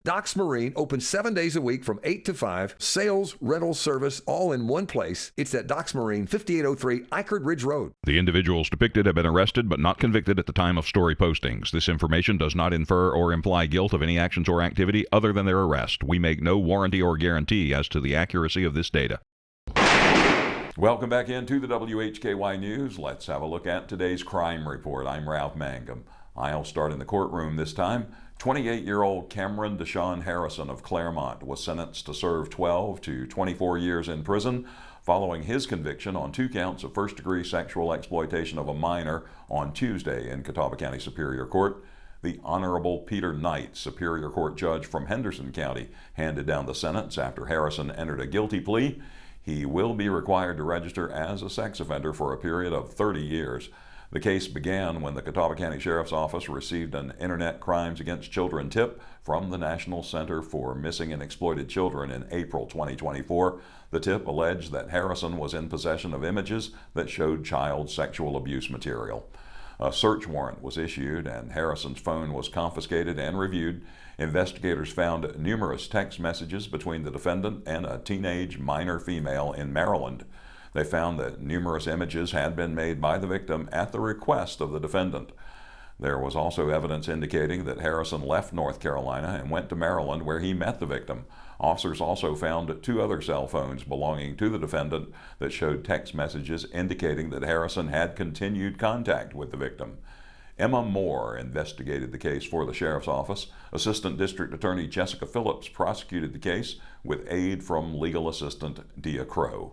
Docks Marine opens 7 days a week from 8 to 5. Sales, rental, service, all in one place. It's at Docks Marine, 5803 Eichard Ridge Road. The individuals depicted have been arrested but not convicted at the time of story postings. This information does not infer or imply guilt of any actions or activity other than their arrest. We make no warranty or guarantee as to the accuracy of this data. Welcome back into the WHKY News. Let's have a look at today's crime report. I'm Ralph Mangum. I'll start in the courtroom this time. 28-year-old Cameron Deshaun Harrison of Claremont was sentenced to serve 12 to 24 years in prison following his conviction on 2 counts of first-degree sexual exploitation of a minor on Tuesday in Catawba County Superior Court. The Honorable Peter Knight, Superior Court judge from Henderson County, handed down the sentence after Harrison entered a guilty plea. He will be required to register as a sex offender for a period of 30 years. The case began when the Catawba County Sheriff's Office received an Internet Crimes Against Children tip from the National Center for Missing and Exploited Children in April 2024. The tip alleged that Harrison was in possession of images that showed child sexual abuse material. A search warrant was issued and Harrison's phone was confiscated and reviewed. Investigators found numerous text messages between the defendant and a teenage minor female in Maryland. They found that numerous images had been made by the victim at the request of the defendant. There was also evidence indicating that Harrison left North Carolina and went to Maryland where he met the victim. Officers also found 2 other cell phones belonging to the defendant that showed text messages indicating that Harrison had continued contact with the victim. Emma Moore investigated the case for the Sheriff's Office. Assistant District Attorney Jessica Phillips prosecuted the case with aid from legal assistant Dia Crow.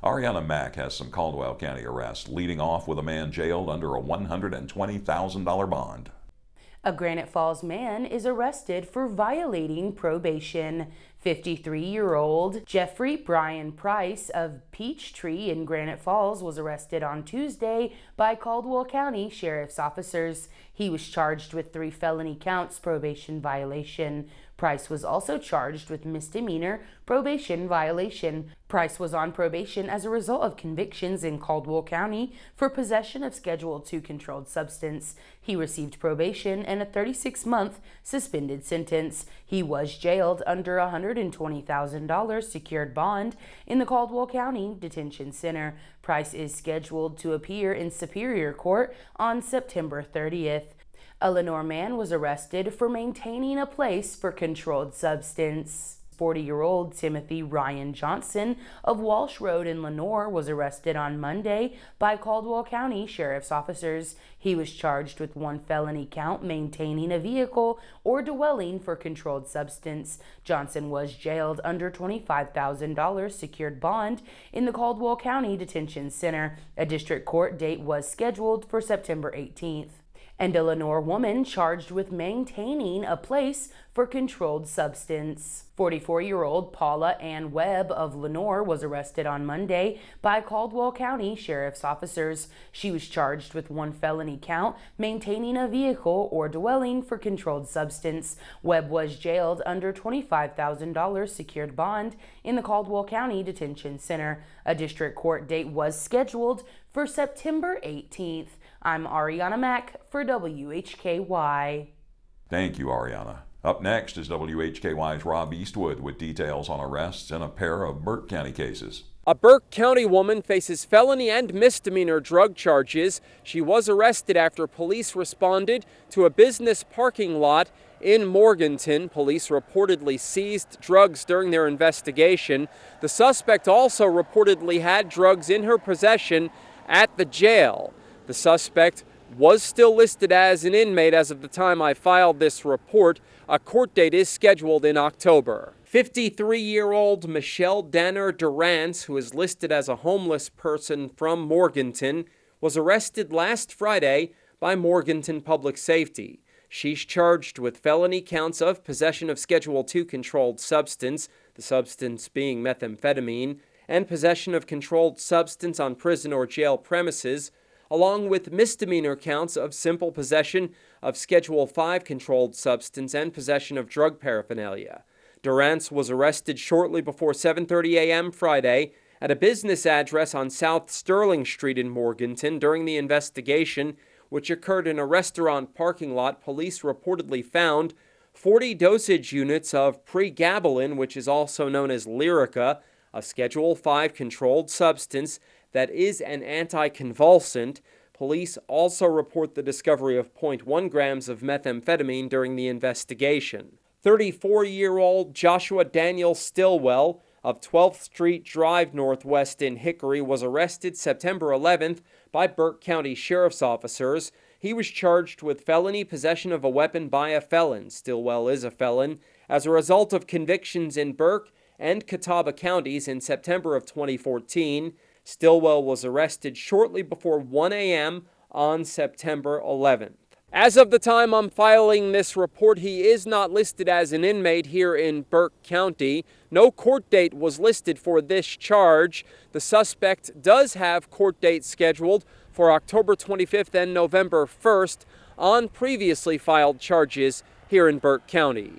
Arianna Mack has some Caldwell County arrests, leading off with a man jailed under a $120,000 bond. A Granite Falls man is arrested for violating probation. 53-year-old Jeffrey Brian Price of Peachtree in Granite Falls was arrested on Tuesday by Caldwell County Sheriff's officers. He was charged with 3 felony counts probation violation. Price was also charged with misdemeanor probation violation. Price was on probation as a result of convictions in Caldwell County for possession of Schedule II controlled substance. He received probation and a 36-month suspended sentence. He was jailed under a $120,000 secured bond in the Caldwell County Detention Center. Price is scheduled to appear in Superior Court on September 30th. A Lenoir man was arrested for maintaining a place for controlled substance. 40-year-old Timothy Ryan Johnson of Walsh Road in Lenoir was arrested on Monday by Caldwell County Sheriff's officers. He was charged with 1 felony count maintaining a vehicle or dwelling for controlled substance. Johnson was jailed under $25,000 secured bond in the Caldwell County Detention Center. A district court date was scheduled for September 18th. And a Lenoir woman charged with maintaining a place for controlled substance. 44-year-old Paula Ann Webb of Lenoir was arrested on Monday by Caldwell County Sheriff's officers. She was charged with 1 felony count maintaining a vehicle or dwelling for controlled substance. Webb was jailed under $25,000 secured bond in the Caldwell County Detention Center. A district court date was scheduled for September 18th. I'm Arianna Mack for WHKY. Thank you, Arianna. Up next is WHKY's Rob Eastwood with details on arrests in a pair of Burke County cases. A Burke County woman faces felony and misdemeanor drug charges. She was arrested after police responded to a business parking lot in Morganton. Police reportedly seized drugs during their investigation. The suspect also reportedly had drugs in her possession at the jail. The suspect was still listed as an inmate as of the time I filed this report. A court date is scheduled in October. 53-year-old Michelle Danner Durance, who is listed as a homeless person from Morganton, was arrested last Friday by Morganton Public Safety. She's charged with felony counts of possession of Schedule II controlled substance, the substance being methamphetamine, and possession of controlled substance on prison or jail premises, along with misdemeanor counts of simple possession of Schedule V controlled substance and possession of drug paraphernalia. Durance was arrested shortly before 7:30 a.m. Friday at a business address on South Sterling Street in Morganton. During the investigation, which occurred in a restaurant parking lot, police reportedly found 40 dosage units of pregabalin, which is also known as Lyrica, a Schedule 5 controlled substance that is an anticonvulsant. Police also report the discovery of 0.1 grams of methamphetamine during the investigation. 34-year-old Joshua Daniel Stillwell of 12th Street Drive Northwest in Hickory was arrested September 11th by Burke County Sheriff's officers. He was charged with felony possession of a weapon by a felon. Stillwell is a felon. As a result of convictions in Burke and Catawba counties in September of 2014, Stillwell was arrested shortly before 1 a.m. on September 11th. As of the time I'm filing this report, he is not listed as an inmate here in Burke County. No court date was listed for this charge. The suspect does have court dates scheduled for October 25th and November 1st on previously filed charges here in Burke County.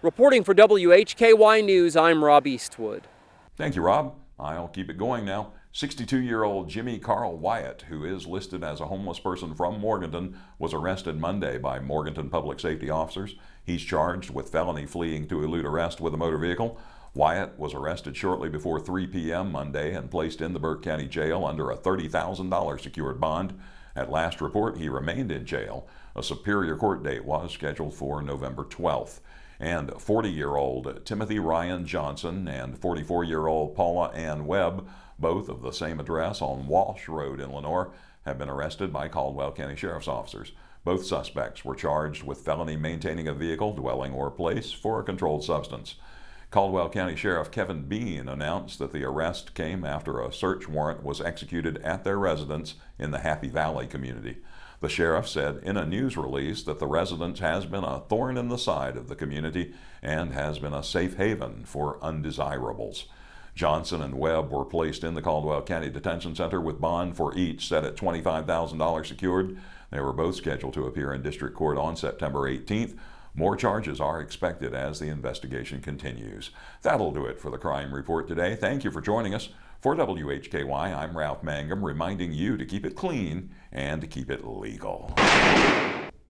Reporting for WHKY News, I'm Rob Eastwood. Thank you, Rob. I'll keep it going now. 62-year-old Jimmy Carl Wyatt, who is listed as a homeless person from Morganton, was arrested Monday by Morganton Public Safety officers. He's charged with felony fleeing to elude arrest with a motor vehicle. Wyatt was arrested shortly before 3 p.m. Monday and placed in the Burke County Jail under a $30,000 secured bond. At last report, he remained in jail. A Superior Court date was scheduled for November 12th. And 40-year-old Timothy Ryan Johnson and 44-year-old Paula Ann Webb, both of the same address on Walsh Road in Lenoir, have been arrested by Caldwell County Sheriff's officers. Both suspects were charged with felony maintaining a vehicle, dwelling, or place for a controlled substance. Caldwell County Sheriff Kevin Bean announced that the arrest came after a search warrant was executed at their residence in the Happy Valley community. The sheriff said in a news release that the residence has been a thorn in the side of the community and has been a safe haven for undesirables. Johnson and Webb were placed in the Caldwell County Detention Center with bond for each set at $25,000 secured. They were both scheduled to appear in district court on September 18th. More charges are expected as the investigation continues. That'll do it for the Crime Report today. Thank you for joining us. For WHKY, I'm Ralph Mangum, reminding you to keep it clean and to keep it legal.